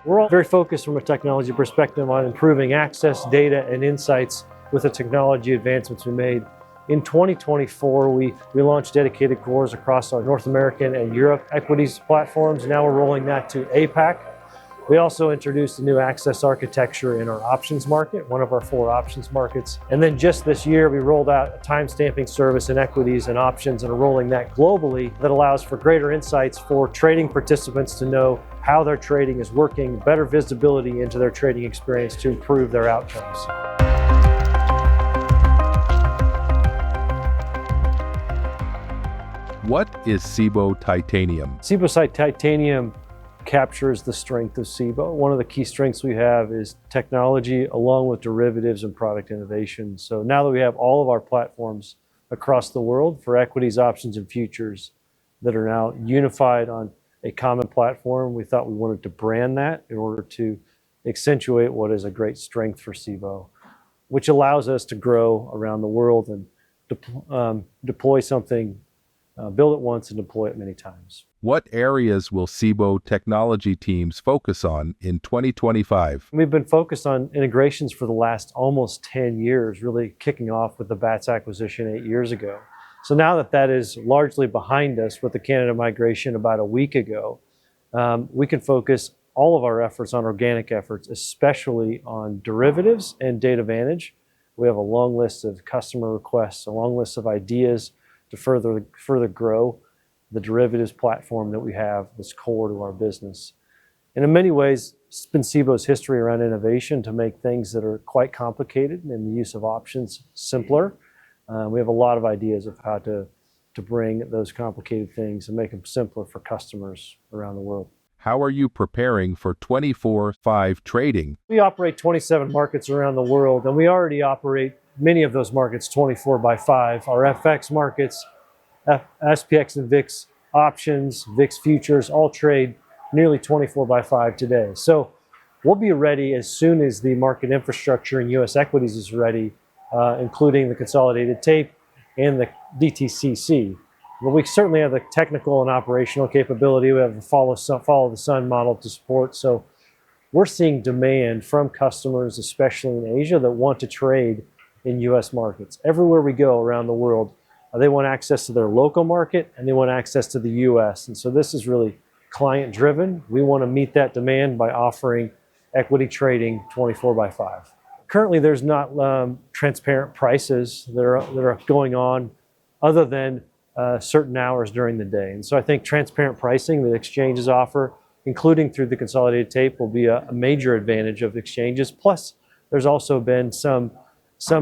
We're all very focused from a technology perspective on improving access, data, and insights with the technology advancements we made. In 2024, we launched dedicated cores across our North American and Europe equities platforms. Now we're rolling that to APAC. We also introduced a new access architecture in our options market, one of our 4 options markets. And then just this year, we rolled out a timestamping service in equities and options and are rolling that globally that allows for greater insights for trading participants to know how their trading is working, better visibility into their trading experience to improve their outcomes. What is SIBO Titanium? SIBO Titanium captures the strength of SIBO. One of the key strengths we have is technology along with derivatives and product innovation. So now that we have all of our platforms across the world for equities, options, and futures that are now unified on a common platform, we thought we wanted to brand that in order to accentuate what is a great strength for SIBO, which allows us to grow around the world and deploy something, build it once and deploy it many times. What areas will SIBO technology teams focus on in 2025? We've been focused on integrations for the last almost 10 years, really kicking off with the BATS acquisition 8 years ago. So now that that is largely behind us with the Canada migration about a week ago, we can focus all of our efforts on organic efforts, especially on derivatives and Data Vantage. We have a long list of customer requests, a long list of ideas to further grow the derivatives platform that we have that's core to our business. And in many ways, it's been SIBO's history around innovation to make things that are quite complicated and the use of options simpler. We have a lot of ideas of how to bring those complicated things and make them simpler for customers around the world. How are you preparing for 24/5 trading? We operate 27 markets around the world, and we already operate many of those markets 24/5. Our FX markets, SPX and VIX options, VIX futures, all trade nearly 24/5 today. So we'll be ready as soon as the market infrastructure in U.S. equities is ready, including the consolidated tape and the DTCC. But we certainly have the technical and operational capability. We have the follow the sun model to support. So we're seeing demand from customers, especially in Asia, that want to trade in U.S. markets. Everywhere we go around the world, they want access to their local market and they want access to the U.S. And so this is really client driven. We want to meet that demand by offering equity trading 24/5. Currently, there's not transparent prices that are going on other than certain hours during the day. And so I think transparent pricing that exchanges offer, including through the consolidated tape, will be a major advantage of exchanges. Plus, there's also been some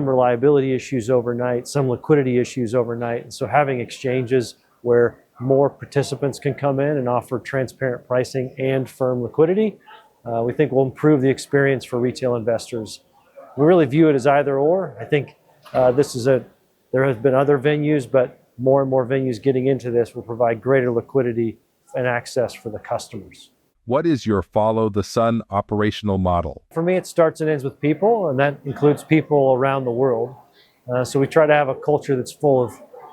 reliability issues overnight, some liquidity issues overnight. And so having exchanges where more participants can come in and offer transparent pricing and firm liquidity, we think will improve the experience for retail investors. We really view it as either or. I think there has been other venues, but more and more venues getting into this will provide greater liquidity and access for the customers. What is your follow the sun operational model? For me, it starts and ends with people, and that includes people around the world. So we try to have a culture that's full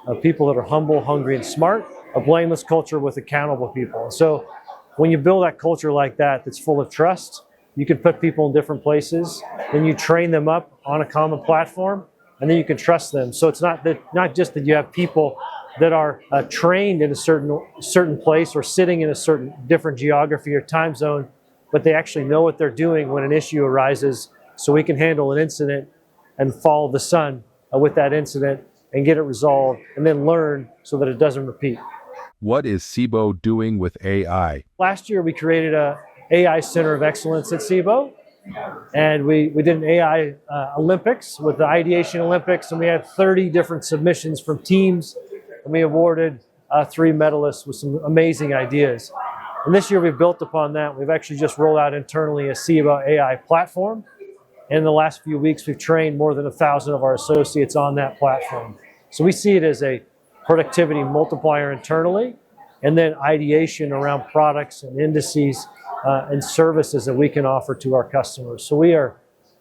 of people that are humble, hungry, and smart, a blameless culture with accountable people. So when you build that culture like that, that's full of trust, you can put people in different places, then you train them up on a common platform, and then you can trust them. So it's not just that you have people that are trained in a certain place or sitting in a certain different geography or time zone, but they actually know what they're doing when an issue arises, so we can handle an incident and follow the sun with that incident and get it resolved and then learn so that it doesn't repeat. What is SIBO doing with AI? Last year, we created a AI Center of Excellence at SIBO, and we did an AI Olympics with the Ideation Olympics, and we had 30 different submissions from teams, and we awarded 3 medalists with some amazing ideas. And this year we've built upon that. We've actually just rolled out internally a SIBO AI platform. And in the last few weeks, we've trained more than 1,000 of our associates on that platform. So we see it as a productivity multiplier internally, and then ideation around products and indices and services that we can offer to our customers. So we are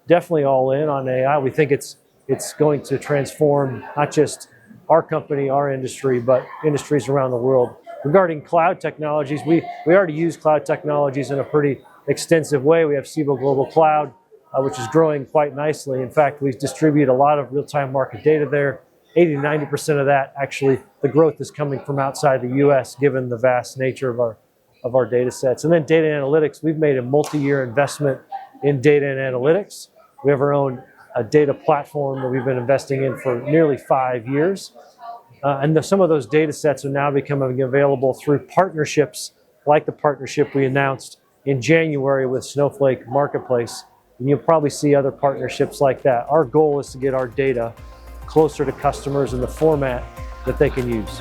definitely all in on AI. We think it's going to transform not just our company, our industry, but industries around the world. Regarding cloud technologies, we already use cloud technologies in a pretty extensive way. We have SIBO Global Cloud, which is growing quite nicely. In fact, we distribute a lot of real-time market data there. 80 to 90% of that, actually, the growth is coming from outside the US, given the vast nature of our data sets. And then data analytics, we've made a multi-year investment in data and analytics. We have our own data platform that we've been investing in for nearly 5 years. Some of those data sets are now becoming available through partnerships like the partnership we announced in January with Snowflake Marketplace. And you'll probably see other partnerships like that. Our goal is to get our data closer to customers in the format that they can use.